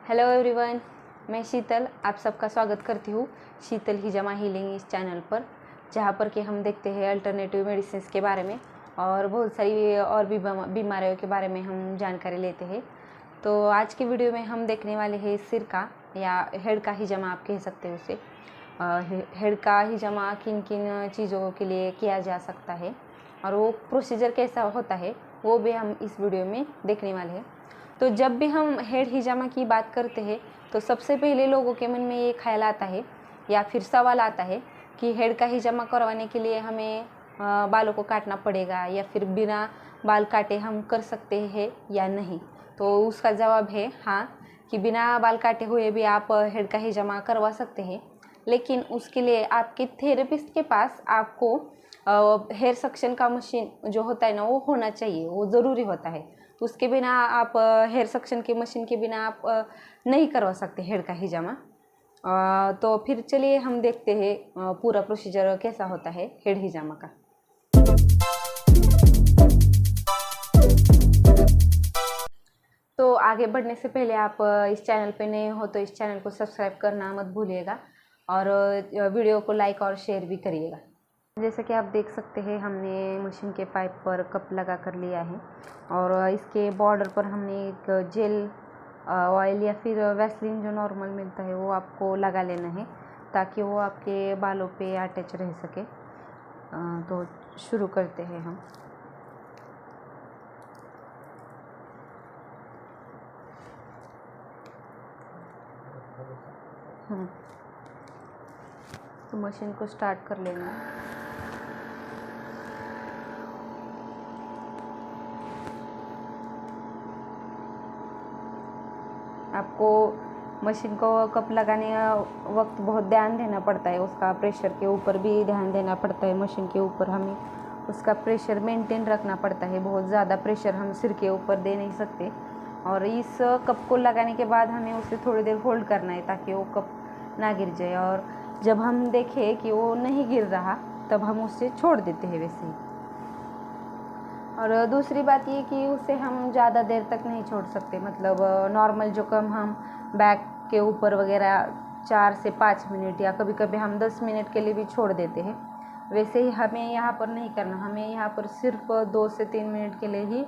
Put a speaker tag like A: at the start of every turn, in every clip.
A: Hello everyone, मैं शीतल आप सबका स्वागत करती हूँ शीतल हिजामा हीलिंग इस चैनल पर, जहाँ पर कि हम देखते हैं अल्टरनेटिव मेडिसिन के बारे में और बहुत सारी और भी बीमारियों के बारे में हम जानकारी लेते हैं। तो आज की वीडियो में हम देखने वाले हैं सिर का या हेड का हिजामा आप कह सकते हो उसे। हेड का हिजामा किन किन चीज़ों के लिए किया जा सकता है और वो प्रोसीजर कैसा होता है वो भी हम इस वीडियो में देखने वाले हैं। तो जब भी हम हेड हिजामा की बात करते हैं तो सबसे पहले लोगों के मन में ये ख्याल आता है या फिर सवाल आता है कि हेड का हिजामा करवाने के लिए हमें बालों को काटना पड़ेगा या फिर बिना बाल काटे हम कर सकते हैं या नहीं। तो उसका जवाब है हाँ, कि बिना बाल काटे हुए भी आप हेड का हिजामा करवा सकते हैं, लेकिन उसके लिए आपके थेरेपिस्ट के पास आपको हेयर सक्शन का मशीन जो होता है ना वो होना चाहिए, वो ज़रूरी होता है। तो उसके बिना आप हेयर सक्शन की मशीन के बिना आप नहीं करवा सकते हेड का हिजामा। तो फिर चलिए हम देखते हैं पूरा प्रोसीजर कैसा होता है हेड हिजामा का। तो आगे बढ़ने से पहले आप इस चैनल पे नए हो तो इस चैनल को सब्सक्राइब करना मत भूलिएगा और वीडियो को लाइक और शेयर भी करिएगा। जैसे कि आप देख सकते हैं हमने मशीन के पाइप पर कप लगा कर लिया है और इसके बॉर्डर पर हमने एक जेल ऑयल या फिर वैसलीन जो नॉर्मल मिलता है वो आपको लगा लेना है ताकि वो आपके बालों पे अटैच रह सके। तो शुरू करते हैं हम। तो मशीन को स्टार्ट कर लेना है। आपको मशीन को कप लगाने वक्त बहुत ध्यान देना पड़ता है, उसका प्रेशर के ऊपर भी ध्यान देना पड़ता है। मशीन के ऊपर हमें उसका प्रेशर मेंटेन रखना पड़ता है, बहुत ज़्यादा प्रेशर हम सिर के ऊपर दे नहीं सकते। और इस कप को लगाने के बाद हमें उसे थोड़ी देर होल्ड करना है ताकि वो कप ना गिर जाए, और जब हम देखें कि वो नहीं गिर रहा तब हम उसे छोड़ देते हैं वैसे ही। और दूसरी बात ये कि उसे हम ज़्यादा देर तक नहीं छोड़ सकते, मतलब नॉर्मल जो कम हम बैक के ऊपर वगैरह 4 से 5 मिनट या कभी कभी हम 10 मिनट के लिए भी छोड़ देते हैं, वैसे ही हमें यहाँ पर नहीं करना। हमें यहाँ पर सिर्फ 2 से 3 मिनट के लिए ही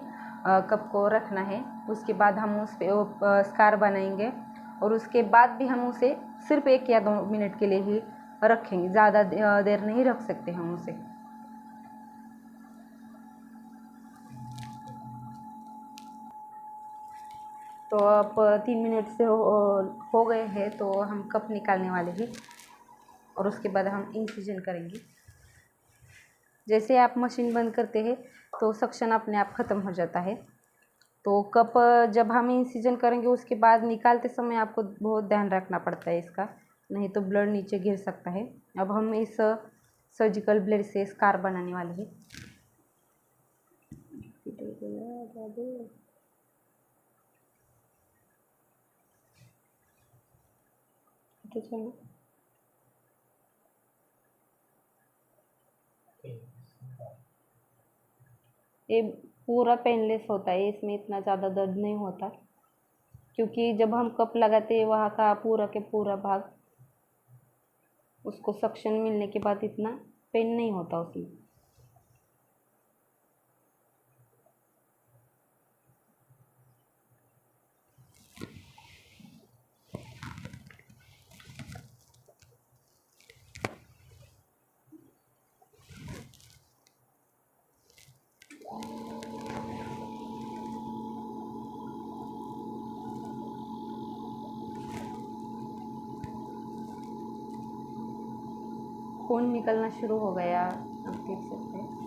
A: कप को रखना है। उसके बाद हम उस पर स्कार बनाएंगे और उसके बाद भी हम उसे सिर्फ 1 या 2 मिनट के लिए ही रखेंगे, ज़्यादा देर नहीं रख सकते हम उसे। तो अब 3 मिनट से हो गए हैं, तो हम कप निकालने वाले हैं और उसके बाद हम इंसिजन करेंगे। जैसे आप मशीन बंद करते हैं तो सक्शन अपने आप ख़त्म हो जाता है। तो कप जब हम इंसिजन करेंगे उसके बाद निकालते समय आपको बहुत ध्यान रखना पड़ता है इसका, नहीं तो ब्लड नीचे गिर सकता है। अब हम इस सर्जिकल ब्लेड से स्कार बनाने वाले हैं। ये पूरा पेनलेस होता है, इसमें इतना ज़्यादा दर्द नहीं होता, क्योंकि जब हम कप लगाते हैं वहाँ का पूरा के पूरा भाग उसको सक्शन मिलने के बाद इतना पेन नहीं होता उसमें। खून निकलना शुरू हो गया, आप देख सकते हैं।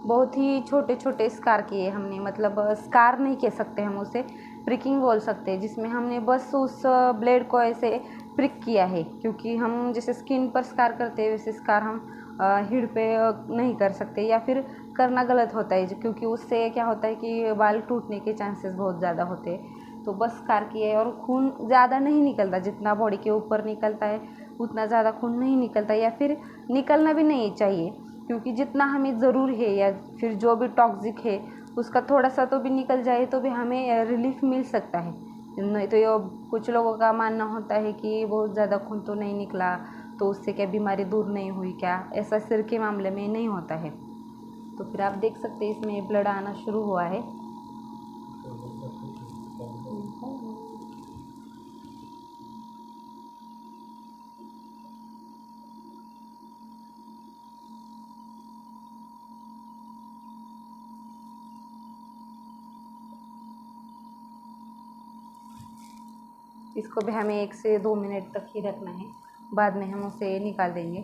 A: बहुत ही छोटे छोटे स्कार किए हमने, मतलब स्कार नहीं कह सकते हम उसे, प्रिकिंग बोल सकते हैं, जिसमें हमने बस उस ब्लेड को ऐसे प्रिक किया है, क्योंकि हम जैसे स्किन पर स्कार करते हैं वैसे स्कार हम हीड़ पे नहीं कर सकते, या फिर करना गलत होता है, क्योंकि उससे क्या होता है कि बाल टूटने के चांसेस बहुत ज़्यादा होते हैं। तो बस स्कार किया है, और खून ज़्यादा नहीं निकलता, जितना बॉडी के ऊपर निकलता है उतना ज़्यादा खून नहीं निकलता, या फिर निकलना भी नहीं चाहिए, क्योंकि जितना हमें ज़रूर है या फिर जो भी टॉक्सिक है उसका थोड़ा सा तो भी निकल जाए तो भी हमें रिलीफ मिल सकता है। नहीं तो ये कुछ लोगों का मानना होता है कि बहुत ज़्यादा खून तो नहीं निकला तो उससे क्या बीमारी दूर नहीं हुई क्या, ऐसा सिर के मामले में नहीं होता है। तो फिर आप देख सकते हैं इसमें ब्लड आना शुरू हुआ है। इसको भी हमें 1 से 2 मिनट तक ही रखना है, बाद में हम उसे निकाल देंगे।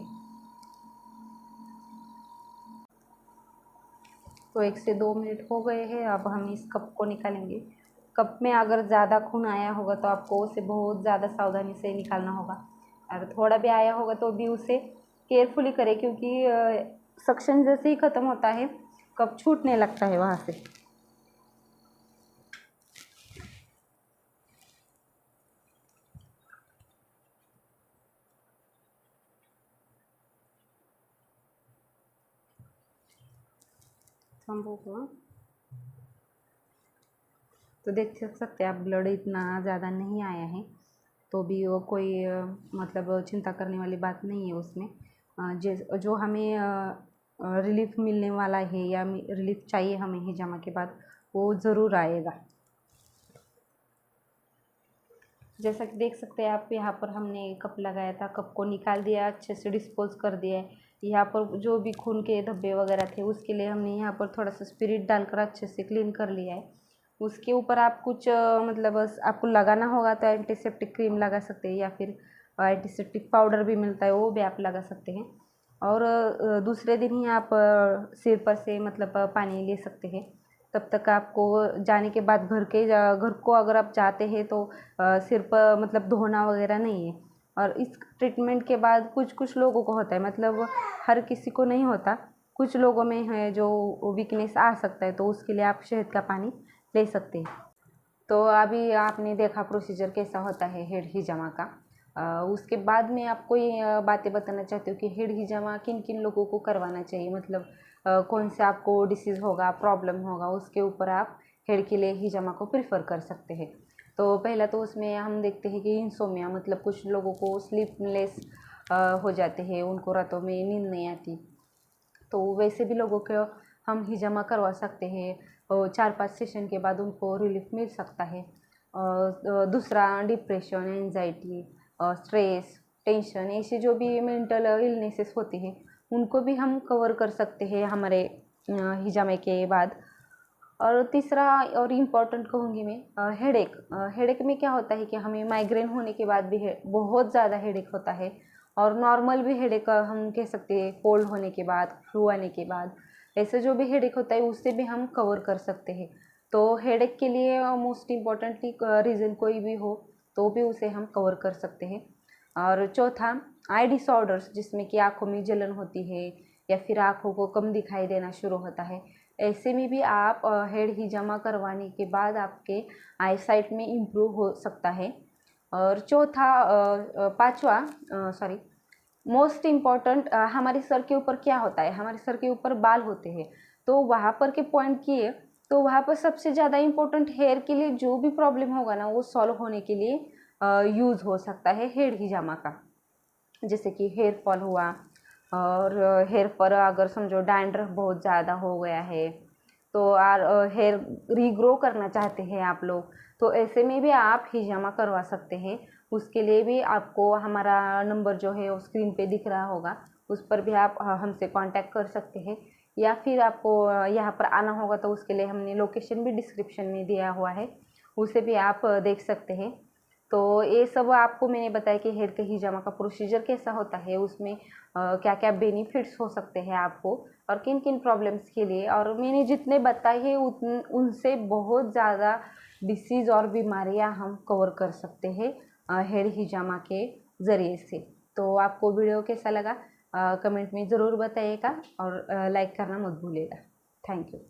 A: तो 1 से 2 मिनट हो गए हैं, अब हम इस कप को निकालेंगे। कप में अगर ज़्यादा खून आया होगा तो आपको उसे बहुत ज़्यादा सावधानी से निकालना होगा। अगर थोड़ा भी आया होगा तो भी उसे केयरफुली करें, क्योंकि सक्शन जैसे ही ख़त्म होता है कप छूटने लगता है वहाँ से। तो देख सकते हैं आप, ब्लड इतना ज़्यादा नहीं आया है, तो भी वो कोई मतलब चिंता करने वाली बात नहीं है उसमें। जो हमें रिलीफ मिलने वाला है या रिलीफ चाहिए हमें हिजामा के बाद, वो ज़रूर आएगा। जैसा कि देख सकते हैं आप, यहाँ पर हमने कप लगाया था, कप को निकाल दिया, अच्छे से डिस्पोज कर दिया है। यहाँ पर जो भी खून के धब्बे वगैरह थे उसके लिए हमने यहाँ पर थोड़ा सा स्पिरिट डालकर अच्छे से क्लीन कर लिया है। उसके ऊपर आप कुछ मतलब आपको लगाना होगा तो एंटीसेप्टिक क्रीम लगा सकते हैं, या फिर एंटीसेप्टिक पाउडर भी मिलता है वो भी आप लगा सकते हैं। और दूसरे दिन ही आप सिर पर से मतलब पानी ले सकते हैं। तब तक आपको जाने के बाद घर को अगर आप जाते हैं तो सिर पर मतलब धोना वगैरह नहीं है। और इस ट्रीटमेंट के बाद कुछ कुछ लोगों को होता है, मतलब हर किसी को नहीं होता, कुछ लोगों में है जो वीकनेस आ सकता है, तो उसके लिए आप शहद का पानी ले सकते हैं। तो अभी आपने देखा प्रोसीजर कैसा होता है हेड हिजामा का। उसके बाद में आपको ये बातें बताना चाहती हूँ कि हेड हिजामा किन किन लोगों को करवाना चाहिए, मतलब कौन से आपको डिसीज़ होगा, प्रॉब्लम होगा, उसके ऊपर आप हेड के लिए हिजामा को प्रिफ़र कर सकते हैं। तो पहला तो उसमें हम देखते हैं कि इंसोमिया, मतलब कुछ लोगों को स्लीपलेस हो जाते हैं, उनको रातों में नींद नहीं आती, तो वैसे भी लोगों को हम हिजामा करवा सकते हैं। 4-5 सेशन के बाद उनको रिलीफ मिल सकता है। दूसरा डिप्रेशन, एंजाइटी, स्ट्रेस, टेंशन, ऐसे जो भी मेंटल इलनेसेस होते हैं उनको भी हम कवर कर सकते हैं हमारे हिजामे के बाद। और तीसरा और इम्पॉर्टेंट कहूँगी मैं, हेडेक। हेडेक में क्या होता है कि हमें माइग्रेन होने के बाद भी बहुत ज़्यादा हेडेक होता है, और नॉर्मल भी हेडेक हम कह सकते हैं कोल्ड होने के बाद, फ्लू आने के बाद, ऐसे जो भी हेडेक होता है उससे भी हम कवर कर सकते हैं। तो हेडेक के लिए मोस्ट इम्पॉर्टेंटली रीज़न कोई भी हो तो भी उसे हम कवर कर सकते हैं। और चौथा, आई डिसऑर्डर्स, जिसमें कि आँखों में जलन होती है या फिर आँखों को कम दिखाई देना शुरू होता है, ऐसे में भी आप हेड हिजामा करवाने के बाद आपके आई साइट में इम्प्रूव हो सकता है। और चौथा, पाँचवा, सॉरी, मोस्ट इम्पॉर्टेंट, हमारे सर के ऊपर क्या होता है, हमारे सर के ऊपर बाल होते हैं, तो वहाँ पर के पॉइंट किए तो वहाँ पर सबसे ज़्यादा इम्पोर्टेंट हेयर के लिए जो भी प्रॉब्लम होगा ना वो सॉल्व होने के लिए यूज़ हो सकता है हेड हिजामा का। जैसे कि हेयर फॉल हुआ, और हेयर पर अगर समझो डैंड्रफ बहुत ज़्यादा हो गया है, तो हेयर रीग्रो करना चाहते हैं आप लोग, तो ऐसे में भी आप हिजामा करवा सकते हैं। उसके लिए भी आपको हमारा नंबर जो है वो स्क्रीन पे दिख रहा होगा, उस पर भी आप हमसे कांटेक्ट कर सकते हैं, या फिर आपको यहाँ पर आना होगा तो उसके लिए हमने लोकेशन भी डिस्क्रिप्शन में दिया हुआ है, उसे भी आप देख सकते हैं। तो ये सब आपको मैंने बताया कि हेड के हिजामा का प्रोसीजर कैसा होता है, उसमें क्या क्या बेनिफिट्स हो सकते हैं आपको, और किन किन प्रॉब्लम्स के लिए, और मैंने जितने बताए हैं उनसे बहुत ज़्यादा डिसीज़ और बीमारियां हम कवर कर सकते हैं हेयर हिजामा के ज़रिए से। तो आपको वीडियो कैसा लगा कमेंट में ज़रूर बताइएगा और लाइक करना मत भूलिएगा। Thank you.